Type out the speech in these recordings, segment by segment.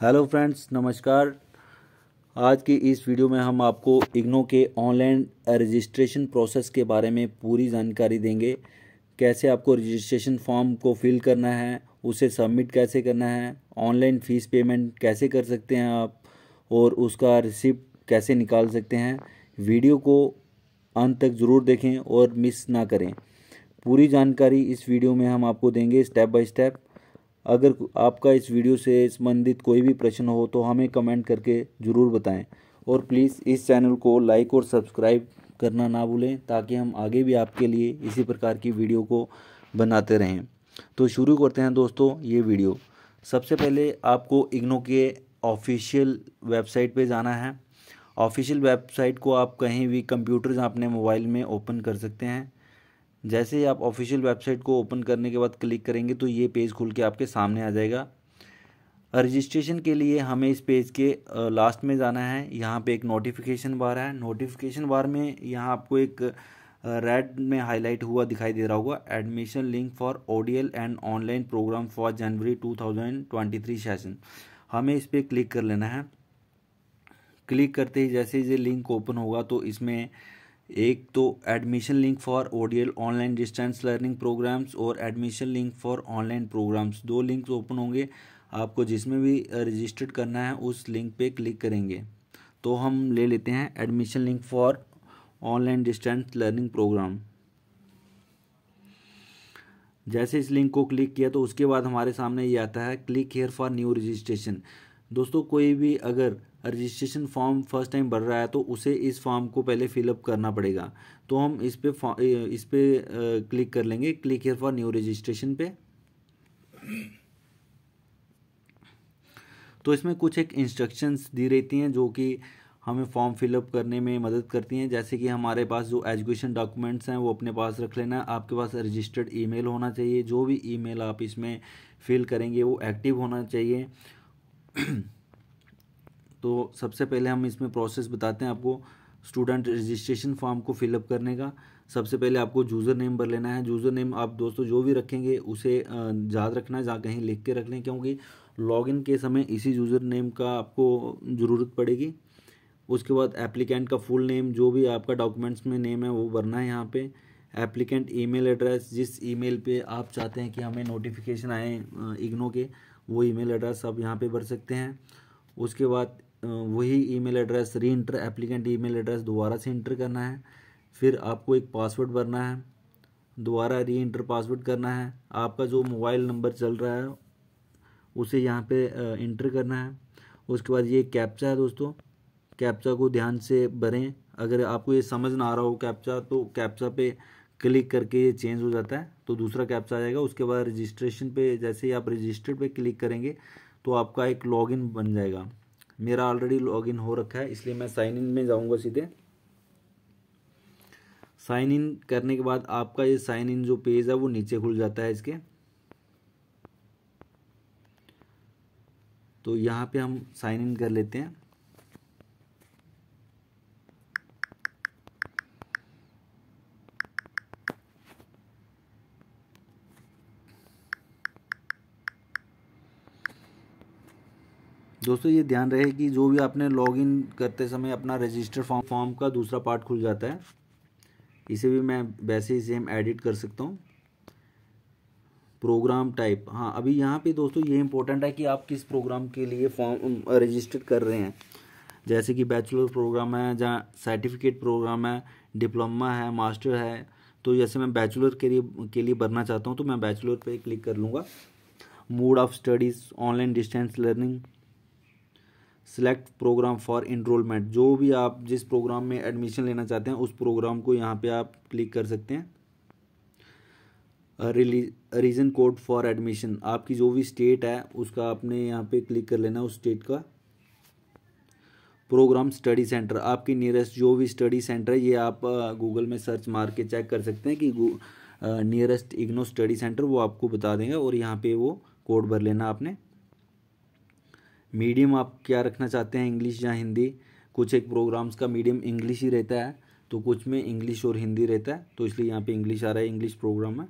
Hello friends, नमस्कार। आज की इस वीडियो में हम आपको इग्नो के ऑनलाइन रजिस्ट्रेशन प्रोसेस के बारे में पूरी जानकारी देंगे। कैसे आपको रजिस्ट्रेशन फॉर्म को फिल करना है, उसे सबमिट कैसे करना है, ऑनलाइन फ़ीस पेमेंट कैसे कर सकते हैं आप, और उसका रिसिप्ट कैसे निकाल सकते हैं। वीडियो को अंत तक ज़रूर देखें और मिस ना करें। पूरी जानकारी इस वीडियो में हम आपको देंगे स्टेप बाय स्टेप। अगर आपका इस वीडियो से संबंधित कोई भी प्रश्न हो तो हमें कमेंट करके ज़रूर बताएं, और प्लीज़ इस चैनल को लाइक और सब्सक्राइब करना ना भूलें ताकि हम आगे भी आपके लिए इसी प्रकार की वीडियो को बनाते रहें। तो शुरू करते हैं दोस्तों ये वीडियो। सबसे पहले आपको इग्नो के ऑफिशियल वेबसाइट पे जाना है। ऑफिशियल वेबसाइट को आप कहीं भी कंप्यूटर या अपने मोबाइल में ओपन कर सकते हैं। जैसे ही आप ऑफिशियल वेबसाइट को ओपन करने के बाद क्लिक करेंगे तो ये पेज खुल के आपके सामने आ जाएगा। रजिस्ट्रेशन के लिए हमें इस पेज के लास्ट में जाना है। यहाँ पे एक नोटिफिकेशन बार है। नोटिफिकेशन बार में यहाँ आपको एक रेड में हाईलाइट हुआ दिखाई दे रहा होगा, admission link for ODL and online program for January 2023 session. हमें इस पर क्लिक कर लेना है। क्लिक करते ही जैसे ही ये लिंक ओपन होगा तो इसमें एक तो admission link for ODL online distance learning programs और admission link for online programs, दो लिंक्स ओपन होंगे। आपको जिसमें भी रजिस्टर्ड करना है उस लिंक पे क्लिक करेंगे। तो हम ले लेते हैं admission link for online distance learning program. जैसे इस लिंक को क्लिक किया तो उसके बाद हमारे सामने ये आता है click here for new registration. दोस्तों, कोई भी अगर रजिस्ट्रेशन फॉर्म फर्स्ट टाइम भर रहा है तो उसे इस फॉर्म को पहले फिलअप करना पड़ेगा। तो हम इस पे क्लिक कर लेंगे, click here for new registration पे। तो इसमें कुछ एक इंस्ट्रक्शंस दी रहती हैं जो कि हमें फॉर्म फिलअप करने में मदद करती हैं। जैसे कि हमारे पास जो एजुकेशन डॉक्यूमेंट्स हैं वो अपने पास रख लेना है। आपके पास रजिस्टर्ड ईमेल होना चाहिए। जो भी ईमेल आप इसमें फिल करेंगे वो एक्टिव होना चाहिए। तो सबसे पहले हम इसमें प्रोसेस बताते हैं आपको स्टूडेंट रजिस्ट्रेशन फॉर्म को फिलअप करने का। सबसे पहले आपको यूज़र नेम भर लेना है। यूज़र नेम आप दोस्तों जो भी रखेंगे उसे याद रखना है, जहाँ कहीं लिख के रख लें, क्योंकि लॉगिन के समय इसी यूज़र नेम का आपको ज़रूरत पड़ेगी। उसके बाद एप्लीकेंट का फुल नेम, जो भी आपका डॉक्यूमेंट्स में नेम है वो भरना है यहाँ पे। एप्लीकेंट ईमेल एड्रेस, जिस ईमेल पे आप चाहते हैं कि हमें नोटिफिकेशन आए इग्नो के, वो ईमेल एड्रेस आप यहाँ पे भर सकते हैं। उसके बाद वही ईमेल एड्रेस री इंटर एप्लीकेंट ईमेल एड्रेस दोबारा से इंटर करना है। फिर आपको एक पासवर्ड भरना है, दोबारा री इंटर पासवर्ड करना है। आपका जो मोबाइल नंबर चल रहा है उसे यहाँ पे इंटर करना है। उसके बाद ये कैप्चा है दोस्तों, कैप्चा को ध्यान से भरें। अगर आपको ये समझ ना आ रहा हो कैप्चा, तो कैप्चा पे क्लिक करके ये चेंज हो जाता है, तो दूसरा कैप्चा आ जाएगा। उसके बाद रजिस्ट्रेशन पे जैसे ही आप रजिस्टर्ड पे क्लिक करेंगे तो आपका एक लॉगिन बन जाएगा। मेरा ऑलरेडी लॉगिन हो रखा है, इसलिए मैं साइन इन में जाऊंगा सीधे। साइन इन करने के बाद आपका ये साइन इन जो पेज है वो नीचे खुल जाता है इसके। तो यहाँ पे हम साइन इन कर लेते हैं। दोस्तों, ये ध्यान रहे कि जो भी आपने लॉगिन करते समय अपना रजिस्टर फॉर्म का दूसरा पार्ट खुल जाता है। इसे भी मैं वैसे ही सेम एडिट कर सकता हूँ। प्रोग्राम टाइप, हाँ अभी यहाँ पे दोस्तों ये इंपॉर्टेंट है कि आप किस प्रोग्राम के लिए फॉर्म रजिस्टर कर रहे हैं। जैसे कि बैचलर प्रोग्राम है, जहाँ सर्टिफिकेट प्रोग्राम है, डिप्लोमा है, मास्टर है। तो जैसे मैं बैचलर के लिए भरना चाहता हूँ तो मैं बैचलर पे क्लिक कर लूँगा। Mode of studies online distance learning, select program for enrolment, जो भी आप जिस प्रोग्राम में एडमिशन लेना चाहते हैं उस प्रोग्राम को यहाँ पे आप क्लिक कर सकते हैं। रीजन कोड फॉर एडमिशन, आपकी जो भी स्टेट है उसका आपने यहाँ पे क्लिक कर लेना है, उस स्टेट का। प्रोग्राम स्टडी सेंटर, आपकी नियरेस्ट जो भी स्टडी सेंटर है, ये आप गूगल में सर्च मार के चेक कर सकते हैं कि नियरेस्ट इग्नो स्टडी सेंटर, वो आपको बता देंगे। और यहाँ पे वो कोड भर लेना आपने। मीडियम आप क्या रखना चाहते हैं, इंग्लिश या हिंदी। कुछ एक प्रोग्राम्स का मीडियम इंग्लिश ही रहता है, तो कुछ में इंग्लिश और हिंदी रहता है, तो इसलिए यहाँ पे इंग्लिश आ रहा है, इंग्लिश प्रोग्राम है।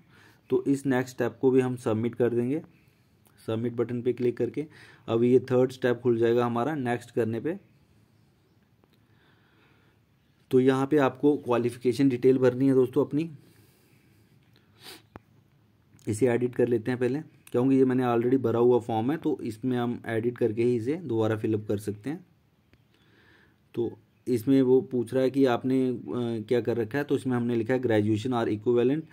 तो इस नेक्स्ट स्टेप को भी हम सबमिट कर देंगे। सबमिट बटन पे क्लिक करके। अब ये थर्ड स्टेप खुल जाएगा हमारा नेक्स्ट करने पे। तो यहाँ पे आपको क्वालिफिकेशन डिटेल भरनी है दोस्तों अपनी। इसे एडिट कर लेते हैं पहले, क्योंकि ये मैंने ऑलरेडी भरा हुआ फॉर्म है, तो इसमें हम एडिट करके ही इसे दोबारा फिलअप कर सकते हैं। तो इसमें वो पूछ रहा है कि आपने क्या कर रखा है, तो इसमें हमने लिखा है ग्रेजुएशन और इक्विवेलेंट।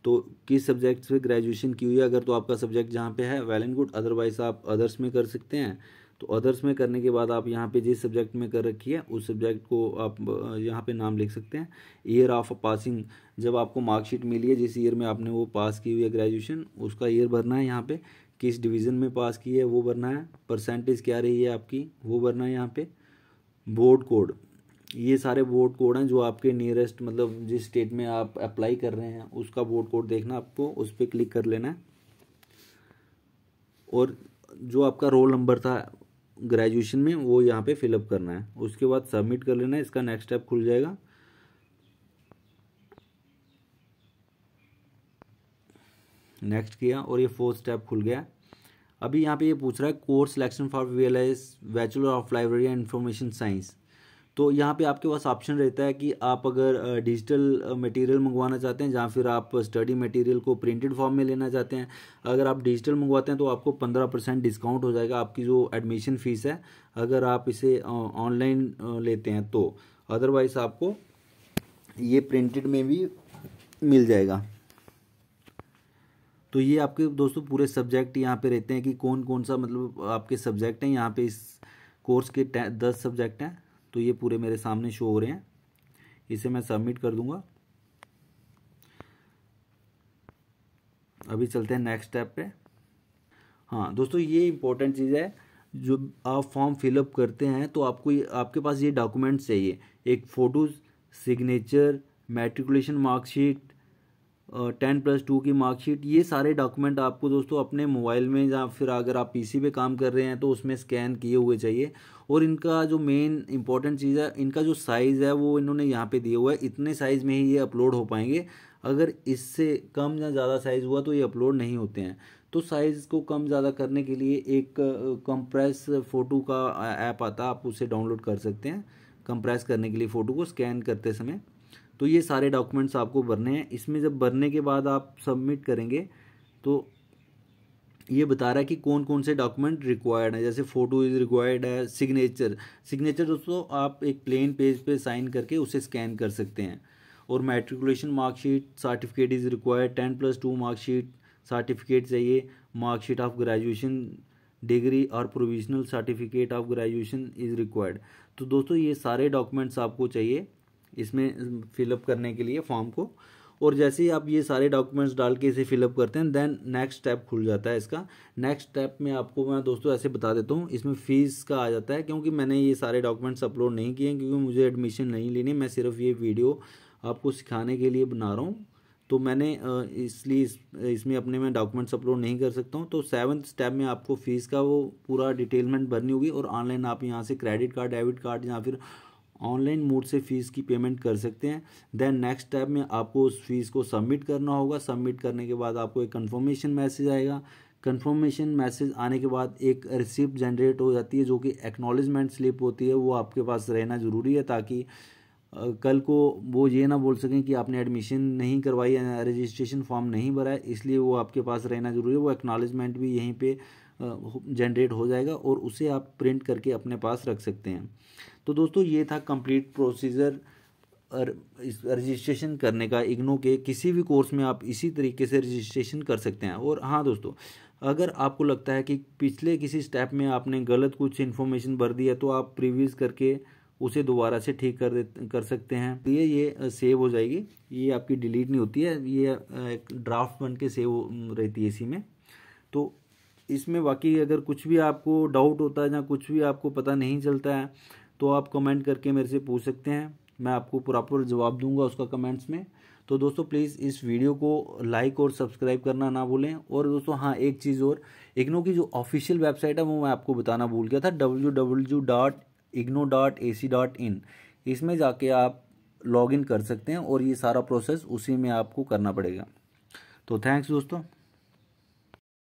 तो किस सब्जेक्ट से ग्रेजुएशन की हुई है, अगर तो आपका सब्जेक्ट जहाँ पे है वेल एंड गुड, अदरवाइज आप अदर्स में कर सकते हैं। तो अदर्स में करने के बाद आप यहाँ पे जिस सब्जेक्ट में कर रखी है उस सब्जेक्ट को आप यहाँ पे नाम लिख सकते हैं। ईयर ऑफ पासिंग, जब आपको मार्कशीट मिली है जिस ईयर में आपने वो पास की हुई है ग्रेजुएशन, उसका ईयर भरना है यहाँ पे। किस डिवीज़न में पास की है वो भरना है। परसेंटेज क्या रही है आपकी वो भरना है यहाँ पे। बोर्ड कोड, ये सारे बोर्ड कोड हैं जो आपके नियरेस्ट, मतलब जिस स्टेट में आप अप्लाई कर रहे हैं उसका बोर्ड कोड देखना आपको, उस पर क्लिक कर लेना है। और जो आपका रोल नंबर था ग्रेजुएशन में वो यहाँ पे फिलअप करना है। उसके बाद सबमिट कर लेना है। इसका नेक्स्ट स्टेप खुल जाएगा। नेक्स्ट किया और ये फोर्थ स्टेप खुल गया। अभी यहाँ पे ये पूछ रहा है course selection for VLS bachelor of library and information science. तो यहाँ पे आपके पास ऑप्शन रहता है कि आप अगर डिजिटल मटेरियल मंगवाना चाहते हैं, या फिर आप स्टडी मटेरियल को प्रिंटेड फॉर्म में लेना चाहते हैं। अगर आप डिजिटल मंगवाते हैं तो आपको 15% डिस्काउंट हो जाएगा आपकी जो एडमिशन फ़ीस है, अगर आप इसे ऑनलाइन लेते हैं तो। अदरवाइज आपको ये प्रिंटेड में भी मिल जाएगा। तो ये आपके दोस्तों पूरे सब्जेक्ट यहाँ पे रहते हैं कि कौन कौन सा मतलब आपके सब्जेक्ट हैं। यहाँ पे इस कोर्स के 10 सब्जेक्ट हैं, तो ये पूरे मेरे सामने शो हो रहे हैं। इसे मैं सबमिट कर दूंगा। अभी चलते हैं नेक्स्ट स्टेप पे। हाँ दोस्तों, ये इम्पोर्टेंट चीज़ है, जो आप फॉर्म फिलअप करते हैं तो आपको आपके पास ये डॉक्यूमेंट्स चाहिए। एक फ़ोटोज़, सिग्नेचर, मैट्रिकुलेशन मार्कशीट, 10+2 की मार्कशीट। ये सारे डॉक्यूमेंट आपको दोस्तों अपने मोबाइल में, या फिर अगर आप PC पे काम कर रहे हैं तो उसमें स्कैन किए हुए चाहिए। और इनका जो मेन इंपॉर्टेंट चीज़ है, इनका जो साइज़ है वो इन्होंने यहाँ पे दिया हुआ है। इतने साइज़ में ही ये अपलोड हो पाएंगे। अगर इससे कम या ज़्यादा साइज़ हुआ तो ये अपलोड नहीं होते हैं। तो साइज़ को कम ज़्यादा करने के लिए एक कंप्रेस फ़ोटो का ऐप आता है, आप उसे डाउनलोड कर सकते हैं कंप्रेस करने के लिए फ़ोटो को स्कैन करते समय। तो ये सारे डॉक्यूमेंट्स आपको भरने हैं। इसमें जब भरने के बाद आप सबमिट करेंगे तो ये बता रहा है कि कौन कौन से डॉक्यूमेंट रिक्वायर्ड है। जैसे फ़ोटो इज़ रिक्वायर्ड है। सिग्नेचर दोस्तों आप एक प्लेन पेज पे साइन करके उसे स्कैन कर सकते हैं। और matriculation marksheet certificate is required. 10+2 marksheet certificate चाहिए। मार्कशीट ऑफ ग्रेजुएशन डिग्री और provisional certificate of graduation is required. तो दोस्तों ये सारे डॉक्यूमेंट्स आपको चाहिए इसमें फिलअप करने के लिए फॉर्म को। और जैसे ही आप ये सारे डॉक्यूमेंट्स डाल के इसे फिलअप करते हैं, देन नेक्स्ट स्टेप खुल जाता है इसका। नेक्स्ट स्टेप में आपको मैं दोस्तों ऐसे बता देता हूँ, इसमें फ़ीस का आ जाता है, क्योंकि मैंने ये सारे डॉक्यूमेंट्स अपलोड नहीं किए हैं, क्योंकि मुझे एडमिशन नहीं लेनी। मैं सिर्फ ये वीडियो आपको सिखाने के लिए बना रहा हूँ, तो मैंने इसलिए इसमें अपने में डॉक्यूमेंट्स अपलोड नहीं कर सकता हूँ। तो 7th स्टेप में आपको फ़ीस का वो पूरा डिटेलमेंट भरनी होगी, और ऑनलाइन आप यहाँ से क्रेडिट कार्ड, डेबिट कार्ड या फिर ऑनलाइन मोड से फ़ीस की पेमेंट कर सकते हैं। देन नेक्स्ट स्टेप में आपको उस फीस को सबमिट करना होगा। सबमिट करने के बाद आपको एक कंफर्मेशन मैसेज आएगा। कंफर्मेशन मैसेज आने के बाद एक रिसिप्ट जनरेट हो जाती है, जो कि एक्नॉलेजमेंट स्लिप होती है। वो आपके पास रहना ज़रूरी है, ताकि कल को वो ये ना बोल सकें कि आपने एडमिशन नहीं करवाई है, रजिस्ट्रेशन फॉर्म नहीं भरा है, इसलिए वो आपके पास रहना ज़रूरी है। वो एक्नॉलेजमेंट भी यहीं पे जनरेट हो जाएगा, और उसे आप प्रिंट करके अपने पास रख सकते हैं। तो दोस्तों ये था कंप्लीट प्रोसीजर रजिस्ट्रेशन करने का। इग्नो के किसी भी कोर्स में आप इसी तरीके से रजिस्ट्रेशन कर सकते हैं। और हाँ दोस्तों, अगर आपको लगता है कि पिछले किसी स्टेप में आपने गलत कुछ इन्फॉर्मेशन भर दी है, तो आप प्रीवियस करके उसे दोबारा से ठीक कर सकते हैं। ये सेव हो जाएगी, ये आपकी डिलीट नहीं होती है, ये एक ड्राफ्ट बन के सेव रहती है इसी में। तो इसमें बाकी अगर कुछ भी आपको डाउट होता है या कुछ भी आपको पता नहीं चलता है, तो आप कमेंट करके मेरे से पूछ सकते हैं, मैं आपको प्रॉपर जवाब दूंगा उसका कमेंट्स में। तो दोस्तों प्लीज़ इस वीडियो को लाइक और सब्सक्राइब करना ना भूलें। और दोस्तों हाँ, एक चीज़ और, इग्नो की जो ऑफिशियल वेबसाइट है वो मैं आपको बताना भूल गया था, www.igno.ac.in। इसमें जाके आप लॉगिन कर सकते हैं, और ये सारा प्रोसेस उसी में आपको करना पड़ेगा। तो थैंक्स दोस्तों।